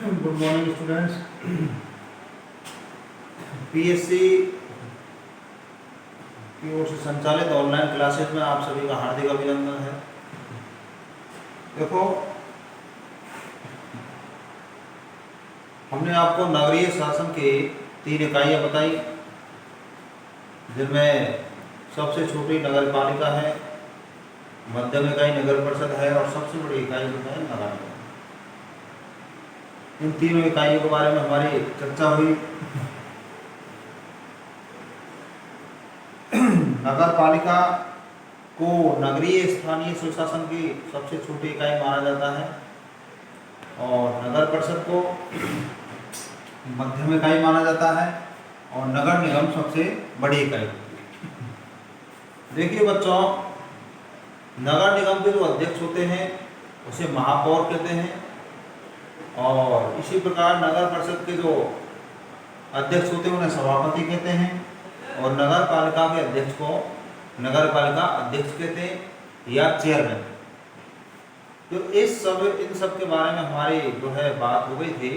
Good morning students. PSC की ओर से संचालित ऑनलाइन क्लासेस में आप सभी का हार्दिक अभिनंदन है। देखो, हमने आपको नगरीय शासन की 3 इकाइयाँ बताई, जिनमें सबसे छोटी नगर पालिका है, मध्यम इकाई नगर परिषद है और सबसे बड़ी इकाई जो है नगर निगम। इन तीनों इकाइयों के बारे में हमारी चर्चा हुई। नगर पालिका को नगरीय स्थानीय सुशासन की सबसे छोटी इकाई माना जाता है और नगर परिषद को मध्यम इकाई माना जाता है और नगर निगम सबसे बड़ी इकाई होती है। देखिए बच्चों, नगर निगम के जो अध्यक्ष होते हैं उसे महापौर कहते हैं और इसी प्रकार नगर परिषद के जो अध्यक्ष होते हैं उन्हें सभापति कहते हैं और नगर पालिका के अध्यक्ष को नगर पालिका अध्यक्ष कहते हैं या चेयरमैन। तो इन सब के बारे में हमारी जो है बात हो गई थी।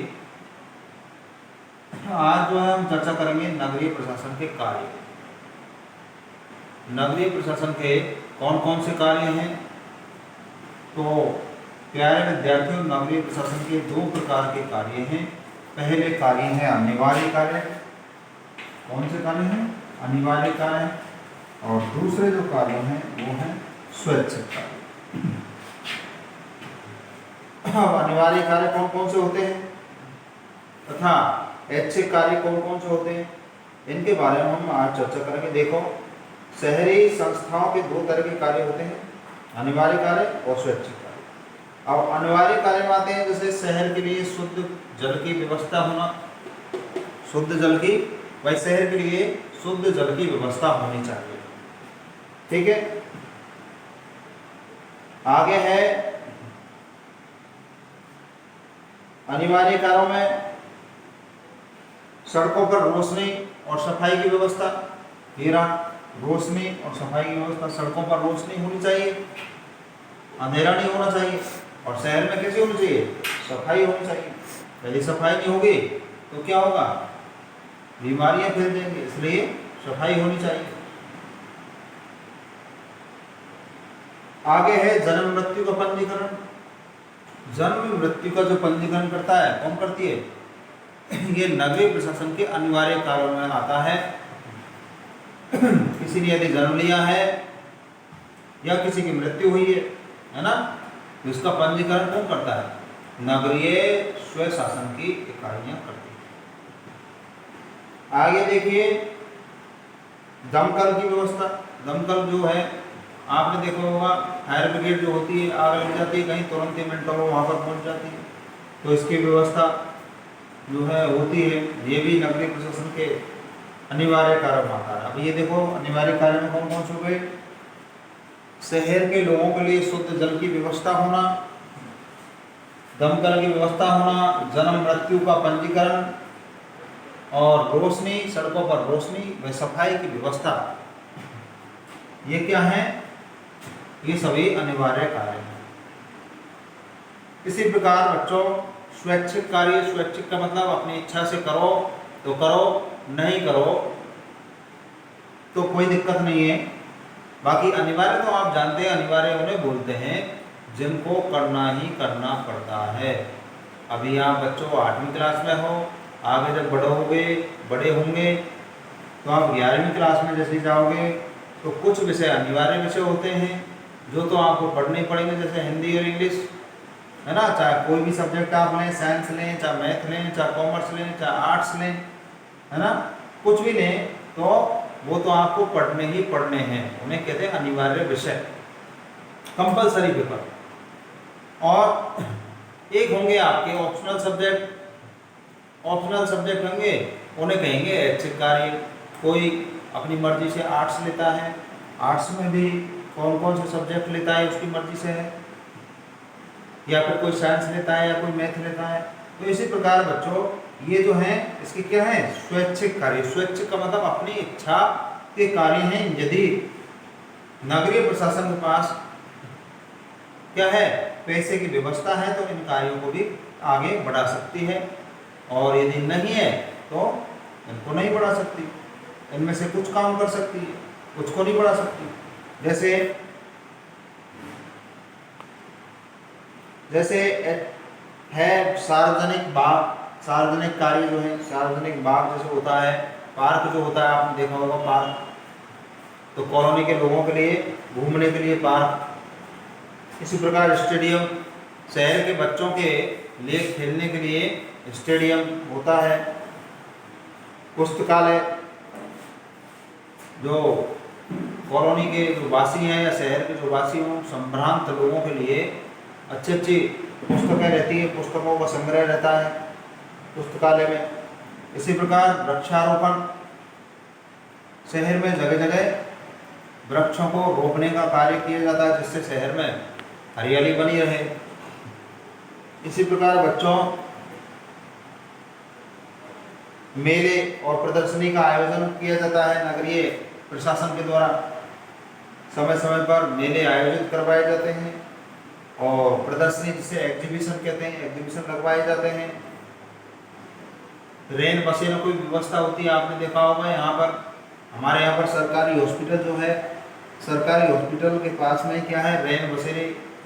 आज जो है हम चर्चा करेंगे नगरीय प्रशासन के कार्य। नगरीय प्रशासन के कौन कौन से कार्य हैं? तो प्यारे विद्यार्थियों, नगरीय प्रशासन के 2 प्रकार के कार्य हैं। पहले कार्य है अनिवार्य कार्य। कौन से कार्य हैं? अनिवार्य कार्य। और दूसरे जो कार्य हैं वो हैं स्वैच्छिक कार्य। अब अनिवार्य कार्य कौन कौन से होते हैं तथा ऐच्छिक कार्य कौन कौन से होते हैं, इनके बारे में हम आज चर्चा करेंगे। देखो, शहरी संस्थाओं के 2 तरह के कार्य होते हैं, अनिवार्य कार्य और स्वैच्छिक कार्य। अब अनिवार्य कार्य में आते हैं जैसे शहर के लिए शुद्ध जल की व्यवस्था होना, शुद्ध जल की, भाई शहर के लिए शुद्ध जल की व्यवस्था होनी चाहिए। ठीक है। आगे है अनिवार्य कार्यों में सड़कों पर रोशनी और सफाई की व्यवस्था। हीरा, रोशनी और सफाई की व्यवस्था। सड़कों पर रोशनी होनी चाहिए, अंधेरा नहीं होना चाहिए और शहर में कैसी होनी चाहिए? सफाई होनी चाहिए। यदि सफाई नहीं होगी तो क्या होगा? बीमारियां फैल जाएंगी, इसलिए सफाई होनी चाहिए। आगे है जन्म मृत्यु का पंजीकरण। जन्म मृत्यु का जो पंजीकरण करता है, कौन करती है? ये नगरीय प्रशासन के अनिवार्य कार्यों में आता है। किसी ने यदि जन्म लिया है या किसी की मृत्यु हुई है ना, तो इसका पंजीकरण कौन करता है? नगरीय स्वशासन की इकाइयां करती है। आगे देखिए दमकल की व्यवस्था। दमकल जो है, आपने देखा होगा, फायर ब्रिगेड जो होती है, आग लग जाती है कहीं, तुरंत ही मिनटों में वहाँ पर पहुँच जाती है। तो इसकी व्यवस्था जो है होती है। ये भी नगरीय प्रशासन के अनिवार्य कार्य में आता है। अब ये देखो, अनिवार्य कार्य में कौन कौन से हो गए? शहर के लोगों के लिए शुद्ध जल की व्यवस्था होना, दमकल की व्यवस्था होना, जन्म मृत्यु का पंजीकरण और रोशनी, सड़कों पर रोशनी व सफाई की व्यवस्था। ये क्या है? ये सभी अनिवार्य कार्य हैं। इसी प्रकार बच्चों, स्वैच्छिक कार्य। स्वैच्छिक का मतलब अपनी इच्छा से करो तो करो, नहीं करो तो कोई दिक्कत नहीं है। बाकी अनिवार्य तो आप जानते हैं, अनिवार्य उन्हें बोलते हैं जिनको करना ही करना पड़ता है। अभी आप बच्चों 8वीं क्लास में हो, आगे जब बड़े होंगे तो आप 11वीं क्लास में जैसे जाओगे तो कुछ विषय अनिवार्य विषय होते हैं जो तो आपको पढ़ने ही पड़ेंगे, जैसे हिंदी और इंग्लिश, है ना। चाहे कोई भी सब्जेक्ट आप लें, साइंस लें, चाहे मैथ लें, चाहे कॉमर्स लें, चाहे आर्ट्स लें, है ना, कुछ भी लें तो वो तो आपको पढ़ने ही पढ़ने हैं। उन्हें कहते हैं अनिवार्य विषय, कंपलसरी पेपर। और एक होंगे आपके ऑप्शनल सब्जेक्ट। ऑप्शनल सब्जेक्ट होंगे, उन्हें कहेंगे ऐच्छिक कार्य। कोई अपनी मर्जी से आर्ट्स लेता है, आर्ट्स में भी कौन कौन से सब्जेक्ट लेता है उसकी मर्जी से है, या फिर कोई साइंस लेता है या कोई मैथ लेता है। तो इसी प्रकार बच्चों, ये जो हैं इसके क्या है? स्वैच्छिक कार्य। स्वैच्छिक का मतलब अपनी इच्छा के कार्य हैं। यदि नगरीय प्रशासन के पास क्या है? पैसे की व्यवस्था है तो इन कार्यों को भी आगे बढ़ा सकती है, और यदि नहीं है तो इनको नहीं बढ़ा सकती। इनमें से कुछ काम कर सकती है, कुछ को नहीं बढ़ा सकती। जैसे है सार्वजनिक बाग, सार्वजनिक कार्य जो है, सार्वजनिक बाग जैसे होता है, पार्क जो होता है आपने देखा होगा पार्क, तो कॉलोनी के लोगों के लिए घूमने के लिए पार्क। इसी प्रकार स्टेडियम, शहर के बच्चों के लिए खेलने के लिए स्टेडियम होता है। पुस्तकालय, जो कॉलोनी के जो वासी हैं या शहर के जो वासी हों, संभ्रांत लोगों के लिए अच्छी अच्छी पुस्तकें रहती है, पुस्तकों का संग्रह रहता है पुस्तकालय में। इसी प्रकार वृक्षारोपण, शहर में जगह जगह वृक्षों को रोपने का कार्य किया जाता है जिससे शहर में हरियाली बनी रहे। इसी प्रकार बच्चों मेले और प्रदर्शनी का आयोजन किया जाता है नगरीय प्रशासन के द्वारा। समय समय पर मेले आयोजित करवाए जाते हैं और प्रदर्शनी जिसे एग्जीबिशन कहते हैं, एग्जीबिशन लगवाए जाते हैं। रेन बसेरों की व्यवस्था होती है, आपने देखा होगा। यहाँ पर हमारे यहाँ पर सरकारी हॉस्पिटल जो है, सरकारी हॉस्पिटल के पास में क्या है, रेन बसेरे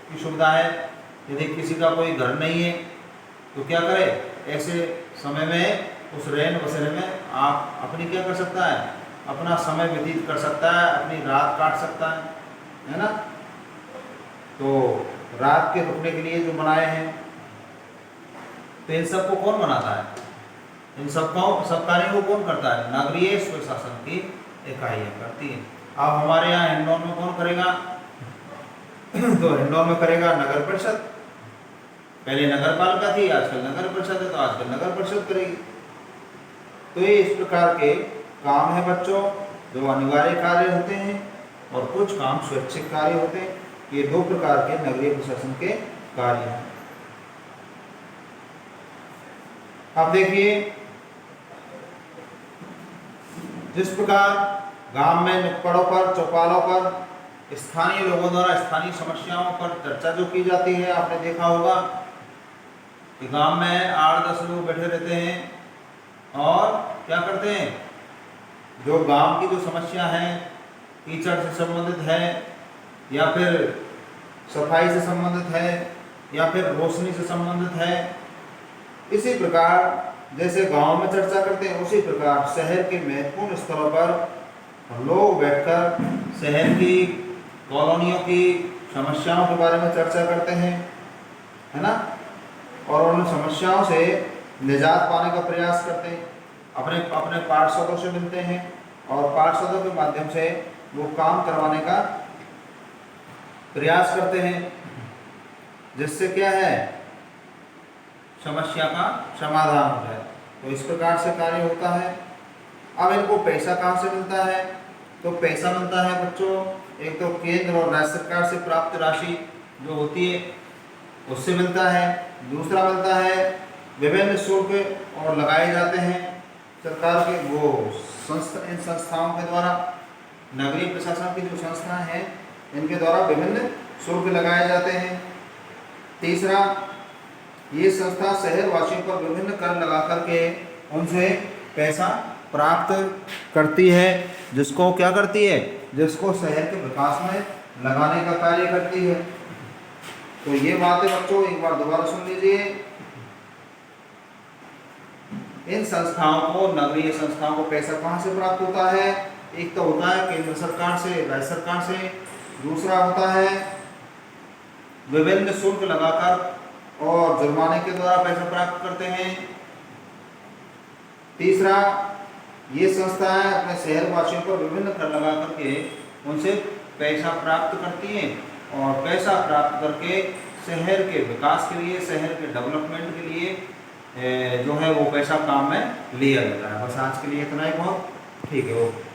की सुविधा है। यदि किसी का कोई घर नहीं है तो क्या करे, ऐसे समय में उस रेन बसेरे में आप अपनी क्या कर सकता है, अपना समय व्यतीत कर सकता है, अपनी रात काट सकता है ना। तो रात के रुकने के लिए जो बनाए हैं, तो इन सबको कौन बनाता है, इन सब कार्यों को कौन करता है, नगरीय स्वशासन की इकाइयाँ करती है। अब हमारे यहाँ हिंडौन में कौन करेगा, तो हिंडौन में करेगा नगर परिषद। पहले नगर पालिका थी, आजकल नगर परिषद है, तो आजकल नगर परिषद करेगी। तो ये इस प्रकार के काम है बच्चों, जो अनिवार्य कार्य होते हैं और कुछ काम स्वैच्छिक कार्य होते हैं। ये दो प्रकार के नगरीय प्रशासन के कार्य हैं। अब देखिए, जिस प्रकार गांव में नुक्कड़ों पर, चौपालों पर स्थानीय लोगों द्वारा स्थानीय समस्याओं पर चर्चा जो की जाती है, आपने देखा होगा कि गांव में 8-10 लोग बैठे रहते हैं और क्या करते हैं, जो गांव की जो समस्या है, कीचड़ से संबंधित है या फिर सफाई से संबंधित है या फिर रोशनी से संबंधित है, इसी प्रकार जैसे गांव में चर्चा करते हैं, उसी प्रकार शहर के महत्वपूर्ण स्थलों पर लोग बैठकर शहर की कॉलोनियों की समस्याओं के बारे में चर्चा करते हैं, है ना। और उन समस्याओं से निजात पाने का प्रयास करते हैं, अपने अपने पार्षदों से मिलते हैं और पार्षदों के माध्यम से वो काम करवाने का प्रयास करते हैं, जिससे क्या है, समस्या का समाधान हो जाए। तो इस प्रकार से कार्य होता है। अब इनको पैसा कहाँ से मिलता है, तो पैसा मिलता है बच्चों, एक तो केंद्र और राज्य सरकार से प्राप्त राशि जो होती है उससे मिलता है। दूसरा मिलता है विभिन्न शुल्क और लगाए जाते हैं सरकार के वो इन संस्थाओं के द्वारा, नगरीय प्रशासन की जो संस्थाएं हैं इनके द्वारा विभिन्न शुल्क लगाए जाते हैं। तीसरा, ये संस्था शहर वासियों पर विभिन्न कर लगा करके उनसे पैसा प्राप्त करती है, जिसको क्या करती है, जिसको शहर के विकास में लगाने का कार्य करती है। तो ये बातें बच्चों एक बार दोबारा सुन लीजिए। इन संस्थाओं को, नगरीय संस्थाओं को पैसा कहाँ से प्राप्त होता है, एक तो होता है केंद्र सरकार से, राज्य सरकार से। दूसरा होता है विभिन्न शुल्क लगाकर और जुर्माने के द्वारा पैसा प्राप्त करते हैं। तीसरा, ये संस्थाएं अपने शहर वासियों पर विभिन्न कर लगा करके उनसे पैसा प्राप्त करती हैं और पैसा प्राप्त करके शहर के विकास के लिए, शहर के डेवलपमेंट के लिए जो है वो पैसा काम में लिया जाता है। बस आज के लिए इतना ही बहुत, ठीक है। ओके।